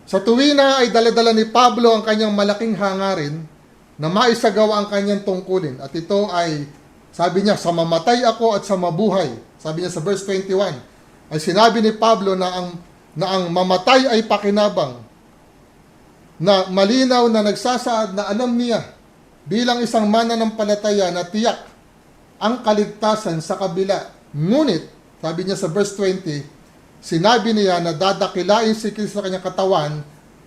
Sa tuwina ay daladala ni Pablo ang kanyang malaking hangarin na maisagawa ang kanyang tungkulin. At ito ay, sabi niya, sa mamatay ako at sa mabuhay. Sabi niya sa verse 21, ay sinabi ni Pablo na ang mamatay ay pakinabang, na malinaw na nagsasaad na alam niya bilang isang mananampalataya na tiyak ang kaligtasan sa kabila. Ngunit, sabi niya sa verse 20, sinabi niya na dadakilain si Kristo sa kanyang katawan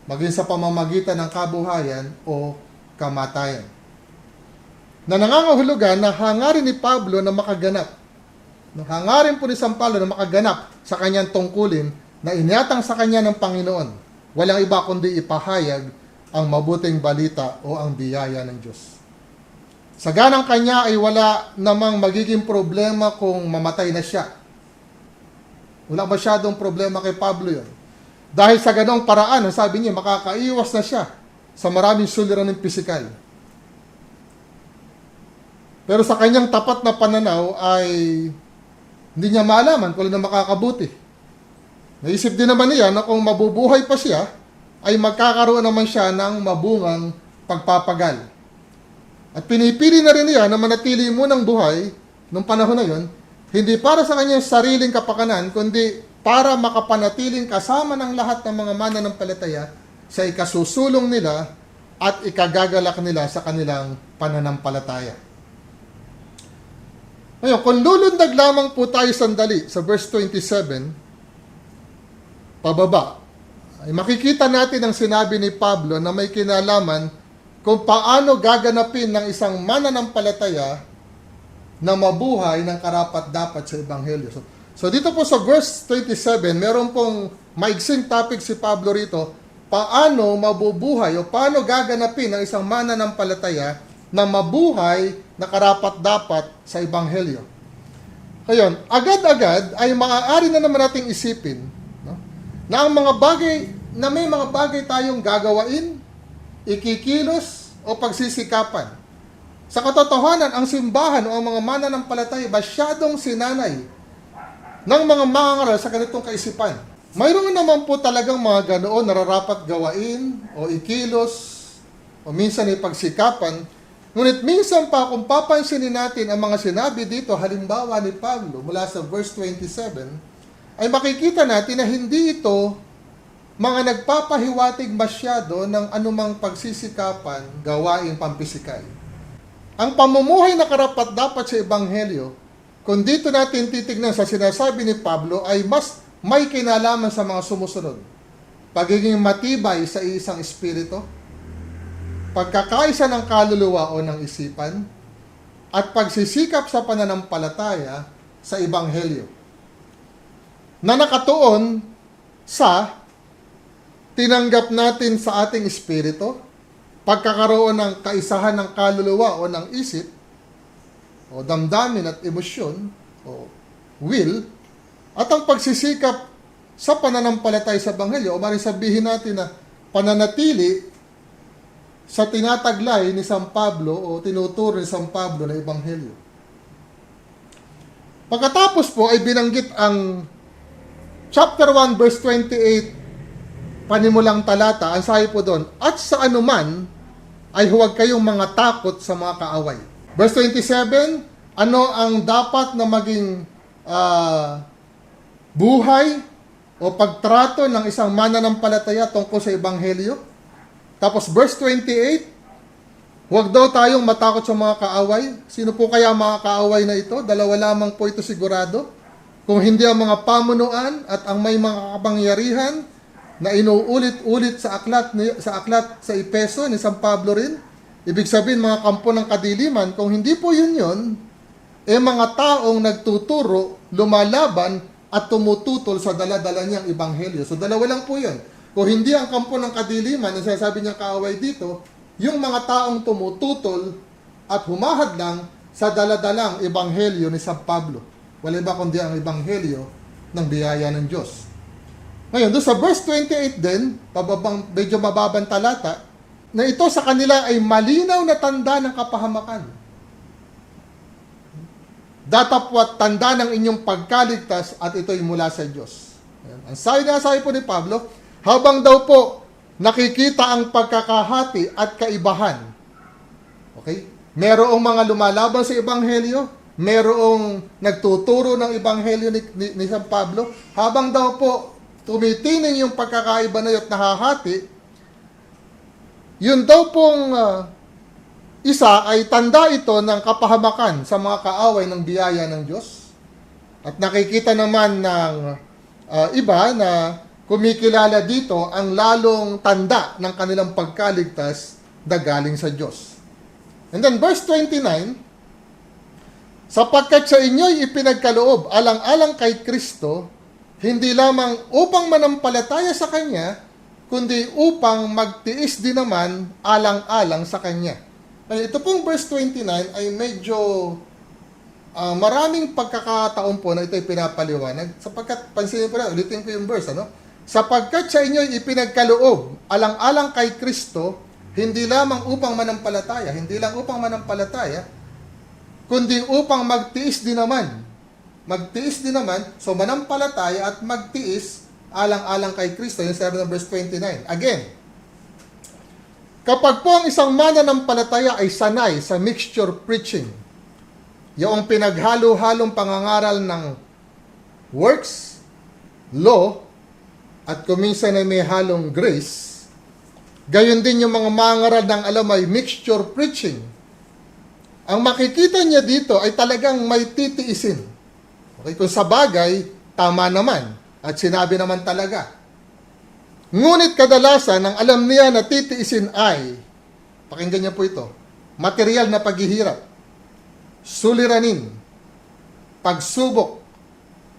maging sa pamamagitan ng kabuhayan o kamatayan. Na nangangahulugan na hangarin ni Pablo na makaganap. Hangarin po ni San Pablo na makaganap sa kanyang tungkulin na inyatang sa kanya ng Panginoon. Walang iba kundi ipahayag ang mabuting balita o ang biyaya ng Diyos. Sa ganang kanya ay wala namang magiging problema kung mamatay na siya. Wala masyadong problema kay Pablo yun. Dahil sa ganong paraan, sabi niya, makakaiwas na siya sa maraming suliraning pisikal. Pero sa kanyang tapat na pananaw ay hindi niya maalaman kung ano na makakabuti. Naisip din naman niya na kung mabubuhay pa siya, ay magkakaroon naman siya ng mabungang pagpapagal. At pinipili na rin niya na manatili munang buhay nung panahon na yon, hindi para sa kanyang sariling kapakanan, kundi para makapanatiling kasama ng lahat ng mga mananampalataya sa ikasusulong nila at ikagagalak nila sa kanilang pananampalataya. Ngayon, kung lulundag lamang po tayo sandali sa verse 27, pababa, ay makikita natin ang sinabi ni Pablo na may kinalaman kung paano gaganapin ng isang mananampalataya na mabuhay ng karapat-dapat sa Ebanghelyo. So dito po sa verse 27, meron pong maigsing topic si Pablo rito, paano mabubuhay o paano gaganapin ng isang mananampalataya na mabuhay na karapat-dapat sa Ebanghelyo. Ngayon, agad-agad ay maaari na naman nating isipin, no, na ang mga bagay, na may mga bagay tayong gagawain, ikikilos o pagsisikapan. Sa katotohanan, ang simbahan o ang mga mananampalataya masyadong sinanay ng mga mangangaral sa ganitong kaisipan. Mayroon naman po talagang mga ganoon nararapat gawain o ikilos o minsan ay pagsikapan. Ngunit minsan pa kung papansinin natin ang mga sinabi dito, halimbawa ni Pablo mula sa verse 27, ay makikita natin na hindi ito mga nagpapahiwatig masyado ng anumang pagsisikapan, gawaing pampisikal. Ang pamumuhay na karapat-dapat sa Ebanghelyo, kung dito natin titignan sa sinasabi ni Pablo, ay mas may kinalaman sa mga sumusunod. Pagiging matibay sa isang espiritu, pagkakaisa ng kaluluwa o ng isipan, at pagsisikap sa pananampalataya sa Ebanghelyo, na nakatuon sa tinanggap natin sa ating espiritu, pagkakaroon ng kaisahan ng kaluluwa o ng isip, o damdamin at emosyon, o will, at ang pagsisikap sa pananampalataya sa Ebanghelyo, o maaaring sabihin natin na pananatili sa tinataglay ni San Pablo o tinuturo ni San Pablo na Ebanghelyo. Pagkatapos po ay binanggit ang chapter 1 verse 28, panimulang talata, ang sabi po doon, at sa anuman ay huwag kayong mga takot sa mga kaaway. Verse 27, ano ang dapat na maging buhay o pagtrato ng isang mananampalataya tungkol sa Ebanghelyo? Tapos verse 28, huwag daw tayong matakot sa mga kaaway. Sino po kaya mga kaaway na ito? Dalawa lamang po ito sigurado. Kung hindi ang mga pamunuan at ang may mga kapangyarihan na inuulit-ulit sa aklat sa Efeso ni San Pablo rin. Ibig sabihin mga kampo ng kadiliman, kung hindi po yun, mga taong nagtuturo, lumalaban at tumututol sa daladala niyang Ebanghelyo. So dalawa lang po yun. Kung hindi ang kampo ng kadiliman, ang sinasabi niyang kaaway dito, yung mga taong tumututol at humahadlang sa daladalang Ebanghelyo ni San Pablo. Wala ba kundi ang Ebanghelyo ng biyaya ng Diyos. Ngayon, doon sa verse 28 din, medyo mababang talata, na ito sa kanila ay malinaw na tanda ng kapahamakan. Datapwat tanda ng inyong pagkaligtas at ito'y mula sa Diyos. Ayan. Ang sabi po ni Pablo, habang daw po nakikita ang pagkakahati at kaibahan. Okay? Merong mga lumalaban sa Ebanghelyo, merong nagtuturo ng Ebanghelyo ni San Pablo, habang daw po tumitining yung pagkakaiba na yun at nahahati, yun daw pong isa ay tanda ito ng kapahamakan sa mga kaaway ng biyaya ng Diyos. At nakikita naman ng iba na kumikilala dito ang lalong tanda ng kanilang pagkaligtas na galing sa Diyos. And then verse 29, sapagkat sa inyo'y ipinagkaloob alang-alang kay Kristo, hindi lamang upang manampalataya sa Kanya, kundi upang magtiis din naman alang-alang sa Kanya. Ay, ito pong verse 29 ay medyo maraming pagkakataon po na ito ay pinapaliwanag. Sapagkat, pansinin po na, ulitin ko yung verse, ano? Sapagkat sa inyo'y ipinagkaloob alang-alang kay Kristo, hindi lamang upang manampalataya, kundi upang magtiis din naman. Magtiis din naman, so manampalataya at magtiis alang-alang kay Kristo. Yung sabi ng verse 29. Again, kapag po ang isang mananampalataya ay sanay sa mixture preaching, yung pinaghalo-halong pangangaral ng works, law, at kuminsan ay may halong grace, gayon din yung mga mangaral ng alam ay mixture preaching. Ang makikita niya dito ay talagang may titiisin. Okay, kung sa bagay, tama naman. At sinabi naman talaga. Ngunit kadalasan, ang alam niya na titiisin ay, pakinggan niya po ito, material na paghihirap, suliranin, pagsubok,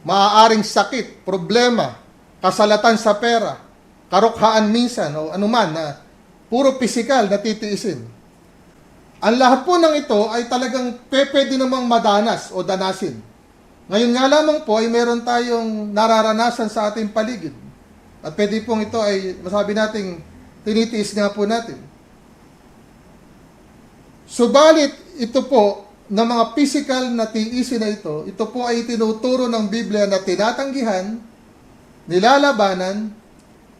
maaaring sakit, problema, kasalatan sa pera, karukhaan minsan, o anuman na puro pisikal na titiisin. Ang lahat po ng ito ay talagang pwede namang madanas o danasin. Ngayon nga lamang po ay meron tayong nararanasan sa ating paligid. At pwede pong ito ay masabi nating tinitiis nga po natin. Subalit ito po na mga physical na tiisin na ito po ay tinuturo ng Biblia na tinatanggihan, nilalabanan,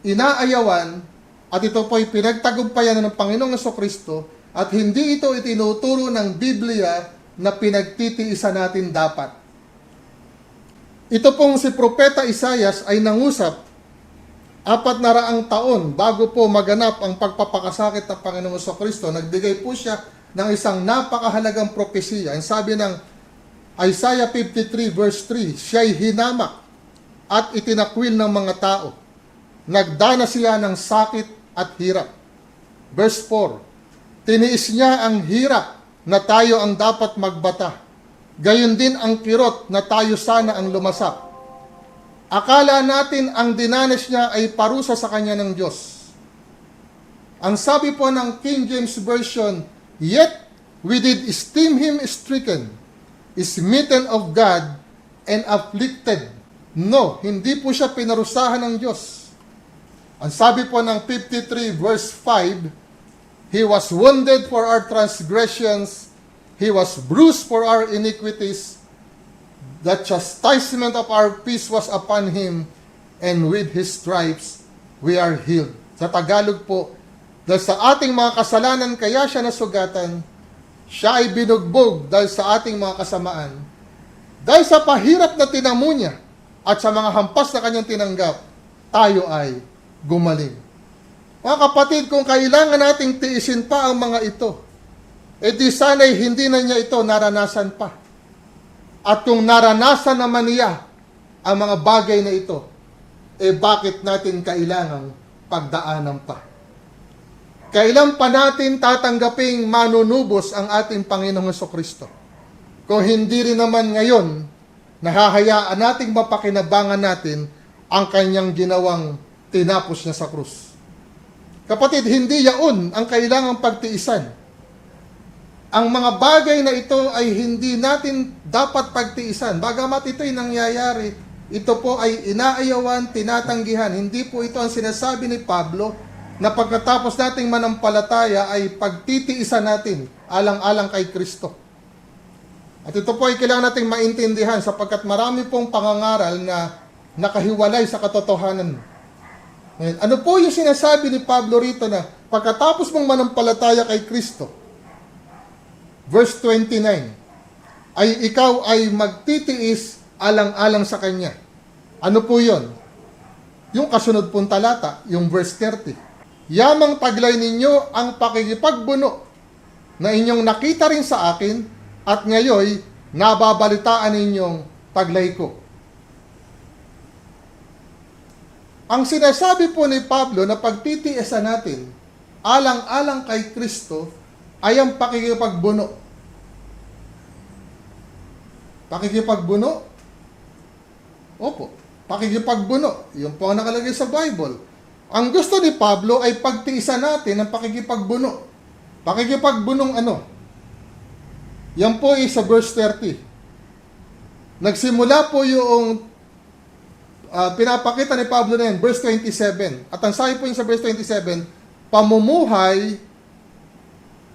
inaayawan, at ito po ay pinagtagumpayan ng Panginoong Jesucristo, at hindi ito itinuturo ng Biblia na pinagtitiisan natin dapat. Ito pong si Propeta Isaias ay nangusap 400 taon bago po maganap ang pagpapakasakit ng Panginoong Jesucristo. Nagbigay po siya ng isang napakahalagang propesiya. Ang sabi ng Isaiah 53 verse 3, siya'y hinamak at itinakwil ng mga tao. Nagdana siya ng sakit at hirap. Verse 4, tiniis niya ang hirap na tayo ang dapat magbata. Gayon din ang kirot na tayo sana ang lumasap. Akala natin ang dinanas niya ay parusa sa kanya ng Diyos. Ang sabi po ng King James Version, yet we did esteem him stricken, smitten of God, and afflicted. No, hindi po siya pinarusahan ng Diyos. Ang sabi po ng 53 verse 5, he was wounded for our transgressions, he was bruised for our iniquities, the chastisement of our peace was upon him, and with his stripes we are healed. Sa Tagalog po, dahil sa ating mga kasalanan kaya siya nasugatan, siya ay binugbog dahil sa ating mga kasamaan. Dahil sa pahirap na tinamo niya at sa mga hampas na kanyang tinanggap, tayo ay gumaling. Mga kapatid, kung kailangan nating tiisin pa ang mga ito, di sana'y hindi na niya ito naranasan pa. At kung naranasan naman niya ang mga bagay na ito, bakit natin kailangang pagdaanan pa? Kailan pa natin tatanggaping manunubos ang ating Panginoong Jesucristo? Kung hindi rin naman ngayon, nahahayaan nating mapakinabangan natin ang kanyang ginawang tinapos niya sa krus. Kapatid, hindi yaon ang kailangang pagtiisan. Ang mga bagay na ito ay hindi natin dapat pagtiisan. Bagamat ito'y nangyayari, ito po ay inaayawan, tinatanggihan. Hindi po ito ang sinasabi ni Pablo na pagkatapos nating manampalataya ay pagtitiisan natin alang-alang kay Kristo. At ito po ay kailangan nating maintindihan sapagkat marami pong pangangaral na nakahiwalay sa katotohanan. Ngayon, ano po yung sinasabi ni Pablo rito na pagkatapos mong manampalataya kay Kristo, verse 29, ay ikaw ay magtitiis alang-alang sa Kanya. Ano po yon? Yung kasunod pong talata, yung verse 30. Yamang taglay ninyo ang pakikipagbuno na inyong nakita rin sa akin at ngayoy nababalitaan ninyong taglay ko. Ang sinasabi po ni Pablo na pagtitiisan natin alang-alang kay Kristo ay ang pakikipagbuno. Pakikipagbuno? Opo, pakikipagbuno. Yun po ang nakalagay sa Bible. Ang gusto ni Pablo ay pagtiisan natin ang pakikipagbuno. Pakikipagbunong ano? Yan po ay sa verse 30. Nagsimula po yung pinapakita ni Pablo na yan, verse 27. At ang sabi po yung sa verse 27, pamumuhay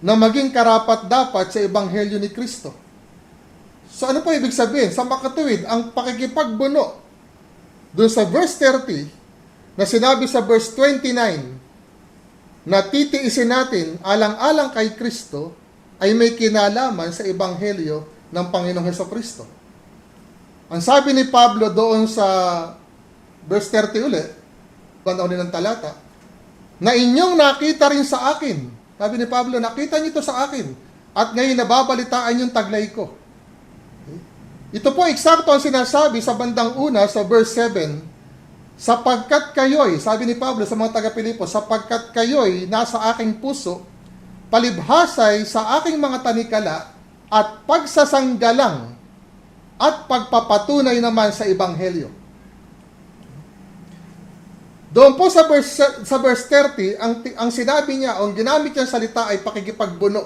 na maging karapat-dapat sa Ebanghelyo ni Kristo. So ano po ibig sabihin? Sa makatuwid, ang pakikipagbuno doon sa verse 30 na sinabi sa verse 29 na titiisin natin alang-alang kay Kristo ay may kinalaman sa Ebanghelyo ng Panginoong Hesukristo. Ang sabi ni Pablo doon sa verse 30 ulit, panaunin ng talata, na inyong nakita rin sa akin. Sabi ni Pablo, nakita niyo ito sa akin. At ngayon nababalitaan yung taglay ko. Ito po eksakto ang sinasabi sa bandang una sa verse 7, sapagkat kayo'y, sabi ni Pablo sa mga taga-Pilipos, sapagkat kayo'y nasa aking puso, palibhasay sa aking mga tanikala, at pagsasanggalang, at pagpapatunay naman sa Ebanghelyo. Doon po sa verse 30, ang sinabi niya, ang ginamit niyang salita ay pakikipagbuno.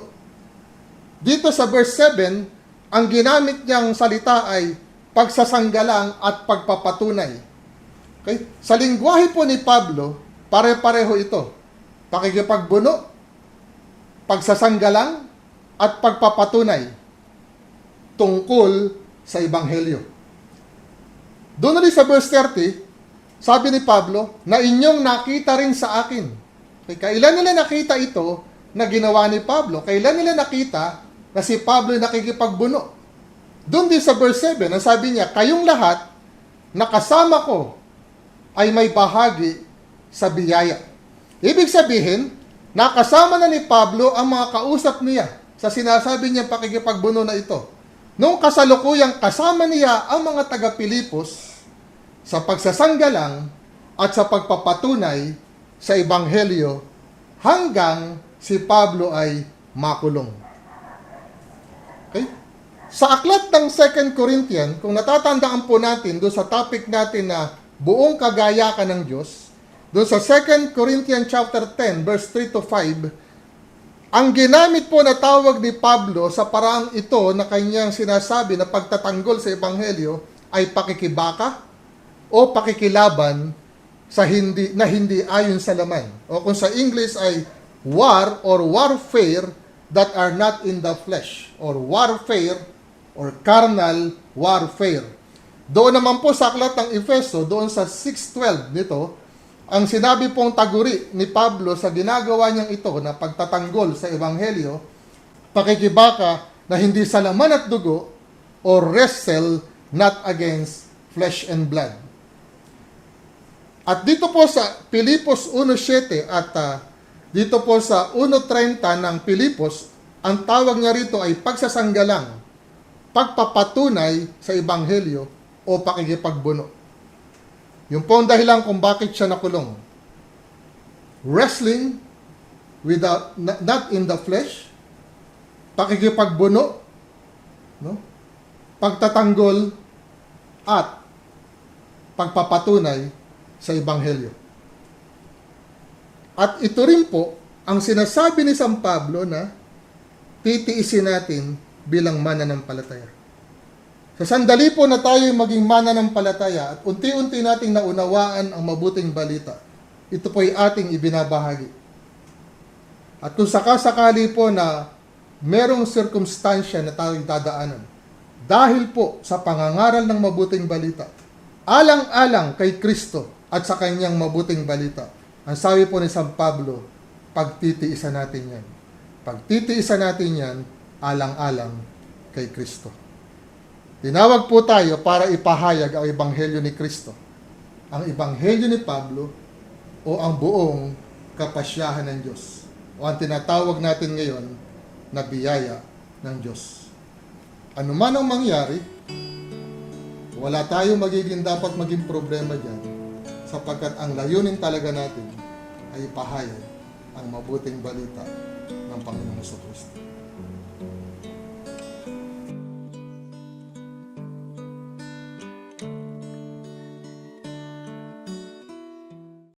Dito sa verse 7, ang ginamit niyang salita ay pagsasanggalang at pagpapatunay. Okay? Sa lingwahe po ni Pablo, pare-pareho ito. Pakikipagbuno, pagsasanggalang, at pagpapatunay tungkol sa Ebanghelyo. Doon ulit sa verse 30, sabi ni Pablo, na inyong nakita rin sa akin. Okay, kailan nila nakita ito na ginawa ni Pablo? Kailan nila nakita na si Pablo ay nakikipagbuno? Doon din sa verse 7, ang sabi niya, kayong lahat na kasama ko ay may bahagi sa biyaya. Ibig sabihin, nakasama na ni Pablo ang mga kausap niya sa sinasabi niya pakikipagbuno na ito. Noong kasalukuyang kasama niya ang mga taga-Pilipos sa pagsasanggalang at sa pagpapatunay sa Ebanghelyo hanggang si Pablo ay makulong. Okay? Sa aklat ng 2 Corinthians, kung natatandaan po natin doon sa topic natin na buong kagayakan ng Diyos, doon sa 2 Corinthians chapter 10, verse 3 to 5, ang ginamit po na tawag ni Pablo sa paraang ito na kanyang sinasabi na pagtatanggol sa Ebanghelyo ay pakikibaka o pakikilaban sa hindi ayon sa laman. O kung sa English ay war or warfare that are not in the flesh, or warfare or carnal warfare. Doon naman po sa aklat ng Efeso, doon sa 6:12 nito, ang sinabi pong taguri ni Pablo sa ginagawa niyang ito na pagtatanggol sa Ebanghelyo, pakikibaka na hindi sa laman at dugo, or wrestle not against flesh and blood. At dito po sa Pilipos 1:7 at dito po sa 1:30 ng Pilipos, ang tawag niya rito ay pagsasanggalang, pagpapatunay sa Ebanghelyo o pakikipagbuno. Yung po ang dahilan kung bakit siya nakulong. Wrestling without, not in the flesh, pakikipagbuno, no? Pagtatanggol at pagpapatunay sa Ebanghelyo. At ito rin po ang sinasabi ni San Pablo na titiisin natin bilang mananampalataya. Sa sandali po na tayo maging mananampalataya at unti-unti nating naunawaan ang mabuting balita, ito po ay ating ibinabahagi. At kung sakasakali po na merong sirkumstansya na tayong dadaanan, dahil po sa pangangaral ng mabuting balita, alang-alang kay Kristo, at sa kanyang mabuting balita. Ang sabi po ni San Pablo, pagtitiisan natin yan. Pagtitiisan natin yan, alang-alang kay Kristo. Tinawag po tayo para ipahayag ang Ebanghelyo ni Kristo. Ang Ebanghelyo ni Pablo o ang buong kapasyahan ng Diyos. O ang tinatawag natin ngayon na biyaya ng Diyos. Ano man ang mangyari, wala tayong dapat maging problema dyan sapagkat ang layunin talaga natin ay ipahayag ang mabuting balita ng Panginoong Kristo.